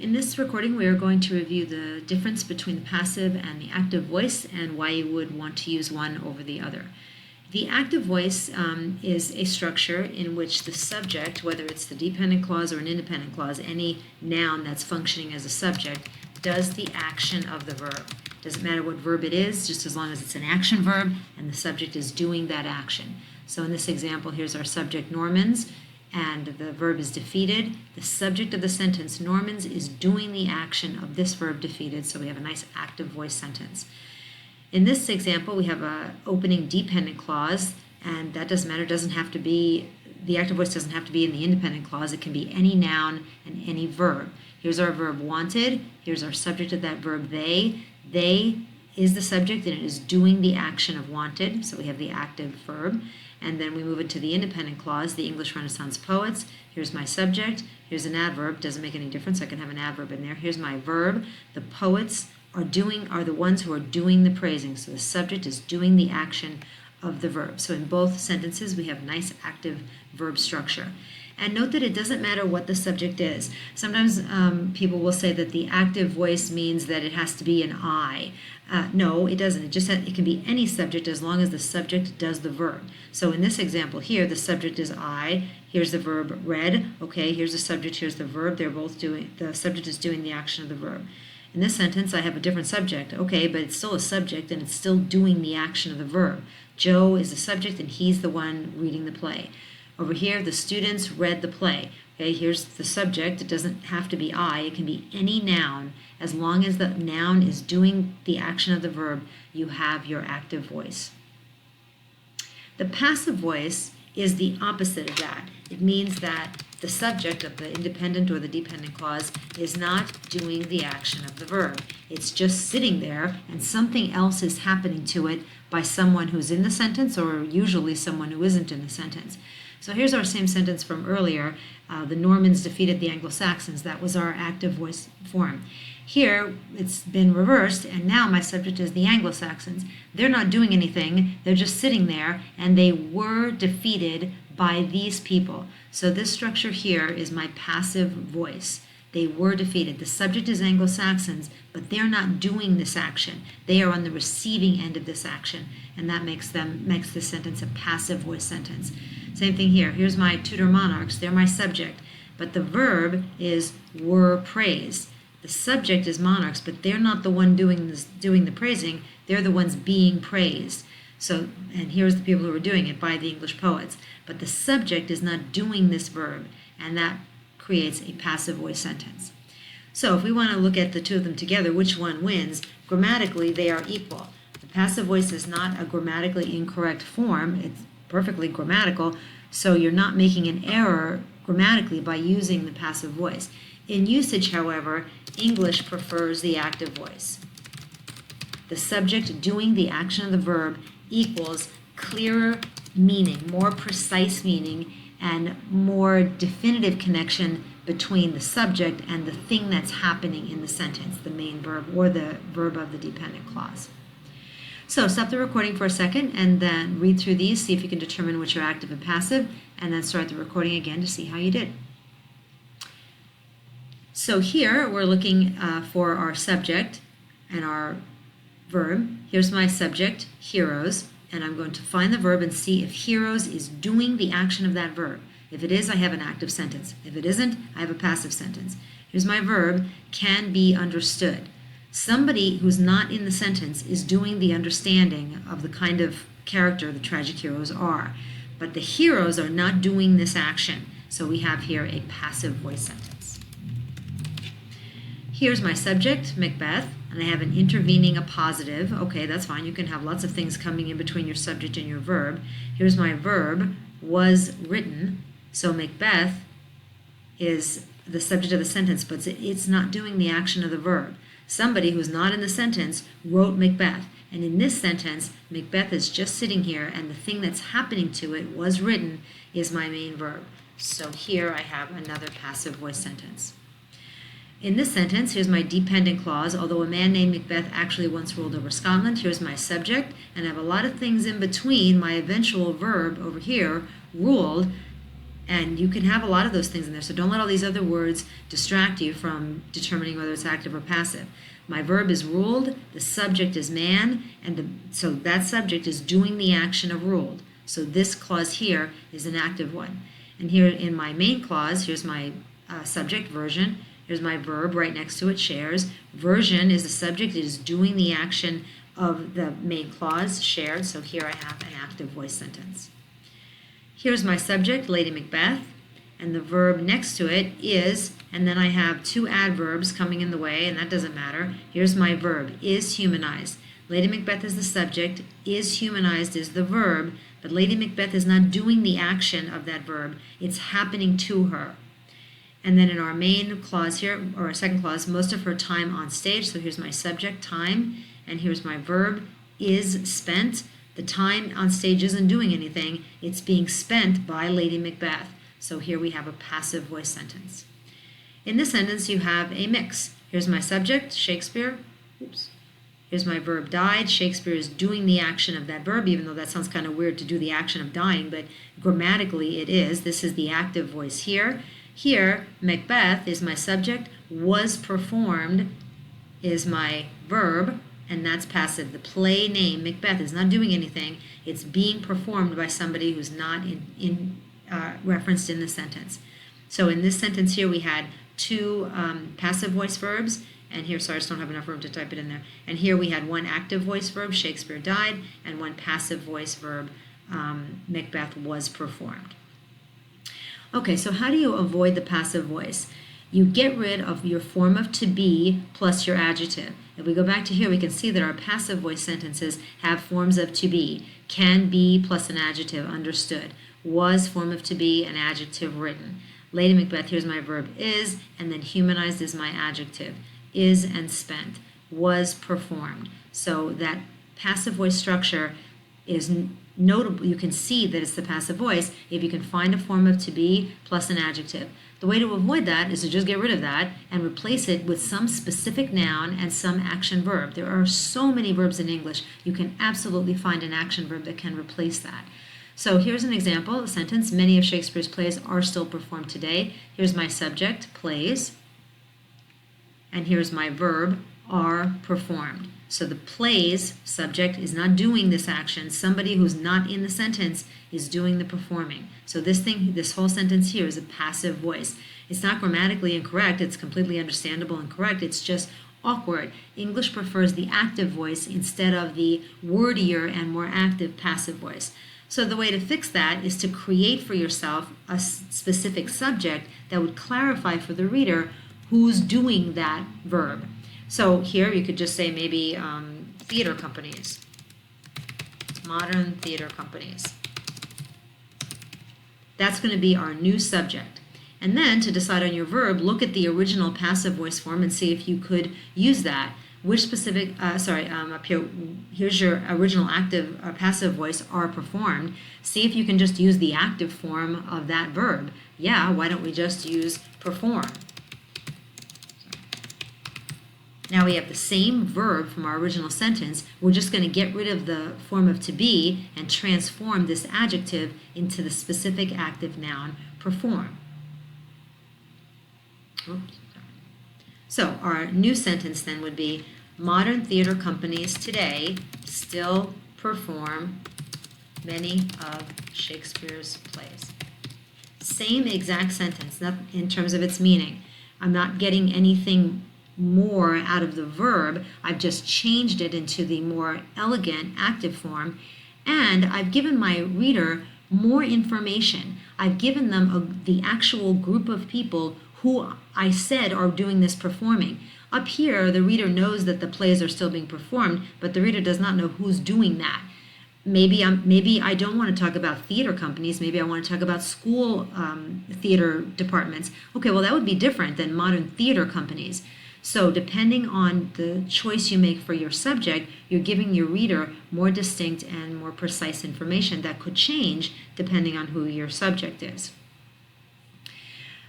In this recording, we are going to review the difference between the passive and the active voice and why you would want to use one over the other. The active voice is a structure in which the subject, whether it's the dependent clause or an independent clause, any noun that's functioning as a subject, does the action of the verb. Doesn't matter what verb it is, just as long as it's an action verb and the subject is doing that action. So in this example, here's our subject, Normans, and the verb is defeated. The subject of the sentence, Normans, is doing the action of this verb, defeated, so we have a nice active voice sentence. In this example, we have an opening dependent clause, and that doesn't matter. It doesn't have to be, the active voice doesn't have to be in the independent clause. It can be any noun and any verb. Here's our verb wanted. Here's our subject of that verb, they. They is the subject, and it is doing the action of wanted, so we have the active verb. And then we move into the independent clause, the English Renaissance poets. Here's my subject. Here's an adverb. Doesn't make any difference. I can have an adverb in there. Here's my verb. The poets are the ones who are doing the praising. So the subject is doing the action of the verb. So in both sentences, we have nice active verb structure. And note that it doesn't matter what the subject is. Sometimes people will say that the active voice means that it has to be an I. No, it doesn't. It can be any subject as long as the subject does the verb. So in this example here, the subject is I. Here's the verb read. Okay, here's the subject, here's the verb. They're both doing, the subject is doing the action of the verb. In this sentence, I have a different subject. Okay, but it's still a subject and it's still doing the action of the verb. Joe is the subject and he's the one reading the play. Over here, the students read the play. Okay, here's the subject. It doesn't have to be I. It can be any noun. As long as the noun is doing the action of the verb, you have your active voice. The passive voice is the opposite of that. It means that the subject of the independent or the dependent clause is not doing the action of the verb. It's just sitting there and something else is happening to it by someone who's in the sentence or usually someone who isn't in the sentence. So here's our same sentence from earlier. The Normans defeated the Anglo-Saxons. That was our active voice form. Here, it's been reversed, and now my subject is the Anglo-Saxons. They're not doing anything. They're just sitting there, and they were defeated by these people. So this structure here is my passive voice. They were defeated. The subject is Anglo-Saxons, but they're not doing this action. They are on the receiving end of this action, and that makes this sentence a passive voice sentence. Same thing here. Here's my Tudor monarchs. They're my subject, but the verb is were praised. The subject is monarchs, but they're not the one doing the praising. They're the ones being praised. So, and here's the people who are doing it by the English poets. But the subject is not doing this verb, and that creates a passive voice sentence. So if we want to look at the two of them together, which one wins? Grammatically, they are equal. The passive voice is not a grammatically incorrect form. It's perfectly grammatical, so you're not making an error grammatically by using the passive voice. In usage, however, English prefers the active voice. The subject doing the action of the verb equals clearer meaning, more precise meaning, and more definitive connection between the subject and the thing that's happening in the sentence, the main verb or the verb of the dependent clause. So stop the recording for a second and then read through these, see if you can determine which are active and passive, and then start the recording again to see how you did. So here we're looking for our subject and our verb. Here's my subject, heroes, and I'm going to find the verb and see if heroes is doing the action of that verb. If it is, I have an active sentence. If it isn't, I have a passive sentence. Here's my verb, can be understood. Somebody who's not in the sentence is doing the understanding of the kind of character the tragic heroes are. But the heroes are not doing this action. So we have here a passive voice sentence. Here's my subject, Macbeth, and I have an intervening appositive. Okay, that's fine. You can have lots of things coming in between your subject and your verb. Here's my verb, was written. So Macbeth is the subject of the sentence, but it's not doing the action of the verb. Somebody who's not in the sentence wrote Macbeth. And in this sentence, Macbeth is just sitting here, and the thing that's happening to it, was written, is my main verb. So here I have another passive voice sentence. In this sentence, here's my dependent clause. Although a man named Macbeth actually once ruled over Scotland, here's my subject, and I have a lot of things in between my eventual verb over here, ruled, And you can have a lot of those things in there. So don't let all these other words distract you from determining whether it's active or passive. My verb is ruled, the subject is man, and so that subject is doing the action of ruled. So this clause here is an active one. And here in my main clause, here's my subject, version. Here's my verb right next to it, shares. Version is the subject, it is doing the action of the main clause, shared. So here I have an active voice sentence. Here's my subject, Lady Macbeth, and the verb next to it is, and then I have two adverbs coming in the way, and that doesn't matter. Here's my verb, is humanized. Lady Macbeth is the subject, is humanized is the verb, but Lady Macbeth is not doing the action of that verb. It's happening to her. And then in our main clause here, or our second clause, most of her time on stage. So here's my subject, time, and here's my verb, is spent. The time on stage isn't doing anything. It's being spent by Lady Macbeth. So here we have a passive voice sentence. In this sentence, you have a mix. Here's my subject, Shakespeare. Oops. Here's my verb, died. Shakespeare is doing the action of that verb, even though that sounds kind of weird to do the action of dying, but grammatically it is. This is the active voice here. Here, Macbeth is my subject, was performed is my verb, and that's passive. The play name, Macbeth, is not doing anything. It's being performed by somebody who's not referenced in the sentence. So in this sentence here, we had two passive voice verbs, and here, sorry, I just don't have enough room to type it in there. And here we had one active voice verb, Shakespeare died, and one passive voice verb, Macbeth was performed. Okay, so how do you avoid the passive voice? You get rid of your form of to be plus your adjective. If we go back to here, we can see that our passive voice sentences have forms of to be. Can be plus an adjective, understood. Was, form of to be, an adjective written. Lady Macbeth, here's my verb, is, and then humanized is my adjective. Is and spent. Was performed. So that passive voice structure is notable. You can see that it's the passive voice if you can find a form of to be plus an adjective. The way to avoid that is to just get rid of that and replace it with some specific noun and some action verb. There are so many verbs in English. You can absolutely find an action verb that can replace that. So here's an example, a sentence. Many of Shakespeare's plays are still performed today. Here's my subject, plays. And here's my verb, are performed. So the plays subject is not doing this action. Somebody who's not in the sentence is doing the performing. So this whole sentence here is a passive voice. It's not grammatically incorrect. It's completely understandable and correct. It's just awkward. English prefers the active voice instead of the wordier and more active passive voice. So the way to fix that is to create for yourself a specific subject that would clarify for the reader who's doing that verb. So here you could just say maybe theater companies, modern theater companies. That's going to be our new subject. And then to decide on your verb, look at the original passive voice form and see if you could use that. Which specific, up here, here's your original active passive voice, are performed. See if you can just use the active form of that verb. Yeah, why don't we just use perform? Now we have the same verb from our original sentence. We're just going to get rid of the form of to be and transform this adjective into the specific active noun, perform. Oops. So our new sentence then would be, modern theater companies today still perform many of Shakespeare's plays. Same exact sentence, not in terms of its meaning. I'm not getting anything more out of the verb. I've just changed it into the more elegant active form, and I've given my reader more information. I've given them the actual group of people who I said are doing this performing. Up here, the reader knows that the plays are still being performed, but the reader does not know who's doing that. Maybe I don't want to talk about theater companies. Maybe I want to talk about school theater departments. Okay, well, that would be different than modern theater companies. So depending on the choice you make for your subject, you're giving your reader more distinct and more precise information that could change depending on who your subject is.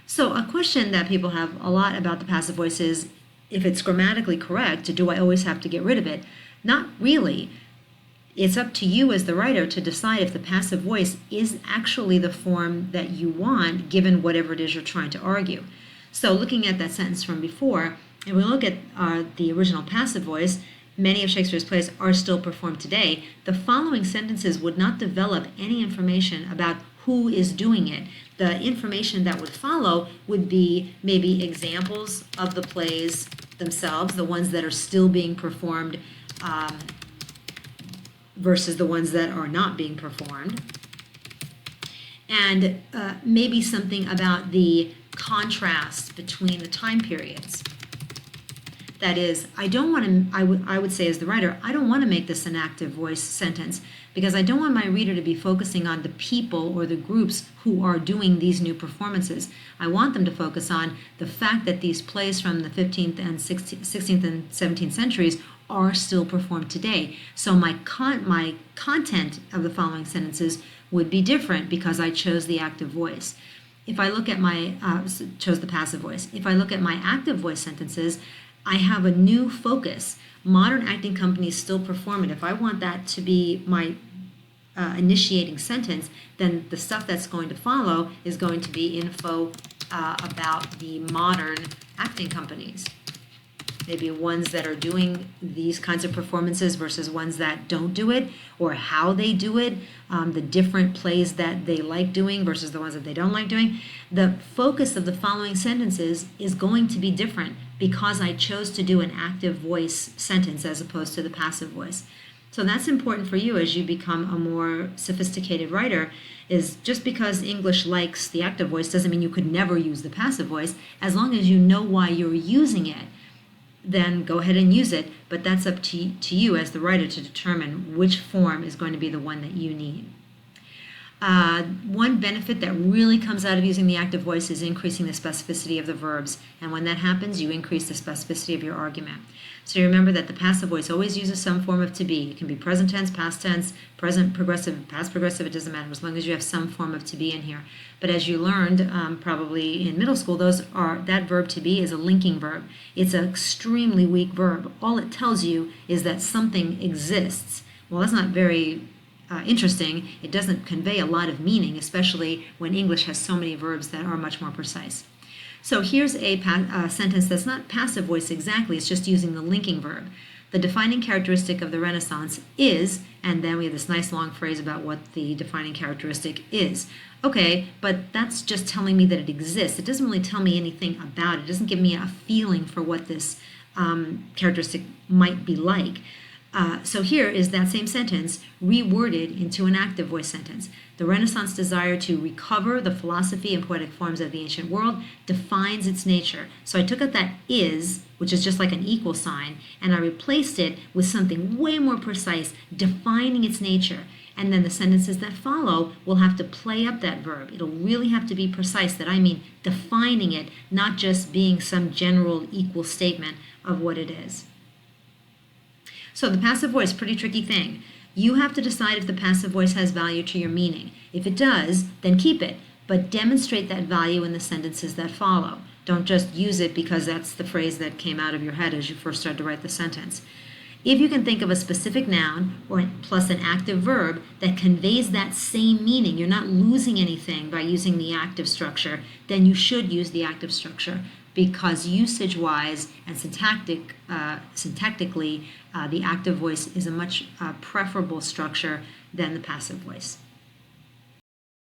So a question that people have a lot about the passive voice is, if it's grammatically correct, do I always have to get rid of it? Not really. It's up to you as the writer to decide if the passive voice is actually the form that you want, given whatever it is you're trying to argue. So looking at that sentence from before, and we look at the original passive voice, many of Shakespeare's plays are still performed today. The following sentences would not develop any information about who is doing it. The information that would follow would be maybe examples of the plays themselves, the ones that are still being performed versus the ones that are not being performed. And maybe something about the contrast between the time periods. That is, I don't want to, I would say as the writer, I don't want to make this an active voice sentence because I don't want my reader to be focusing on the people or the groups who are doing these new performances. I want them to focus on the fact that these plays from the 15th and 16th and 17th centuries are still performed today. So my content of the following sentences would be different because I chose the active voice. If I look at chose the passive voice. If I look at my active voice sentences, I have a new focus. Modern acting companies still perform it. If I want that to be my initiating sentence, then the stuff that's going to follow is going to be info about the modern acting companies. Maybe ones that are doing these kinds of performances versus ones that don't do it, or how they do it, the different plays that they like doing versus the ones that they don't like doing. The focus of the following sentences is going to be different because I chose to do an active voice sentence as opposed to the passive voice. So that's important for you as you become a more sophisticated writer, is just because English likes the active voice doesn't mean you could never use the passive voice. As long as you know why you're using it, then go ahead and use it, but that's up to you as the writer to determine which form is going to be the one that you need. One benefit that really comes out of using the active voice is increasing the specificity of the verbs, and when that happens, you increase the specificity of your argument. So you remember that the passive voice always uses some form of to be. It can be present tense, past tense, present progressive, past progressive, it doesn't matter as long as you have some form of to be in here. But as you learned probably in middle school, that verb to be is a linking verb. It's an extremely weak verb. All it tells you is that something exists. Well, that's not very interesting. It doesn't convey a lot of meaning, especially when English has so many verbs that are much more precise. So here's a sentence that's not passive voice exactly, it's just using the linking verb. The defining characteristic of the Renaissance is, and then we have this nice long phrase about what the defining characteristic is. Okay, but that's just telling me that it exists. It doesn't really tell me anything about it. It doesn't give me a feeling for what this characteristic might be like. So here is that same sentence reworded into an active voice sentence. The Renaissance desire to recover the philosophy and poetic forms of the ancient world defines its nature. So I took out that is, which is just like an equal sign, and I replaced it with something way more precise, defining its nature. And then the sentences that follow will have to play up that verb. It'll really have to be precise, that I mean defining it, not just being some general equal statement of what it is. So the passive voice, pretty tricky thing. You have to decide if the passive voice has value to your meaning. If it does, then keep it, but demonstrate that value in the sentences that follow. Don't just use it because that's the phrase that came out of your head as you first started to write the sentence. If you can think of a specific noun or plus an active verb that conveys that same meaning, you're not losing anything by using the active structure, then you should use the active structure, because usage-wise and syntactically, the active voice is a much preferable structure than the passive voice.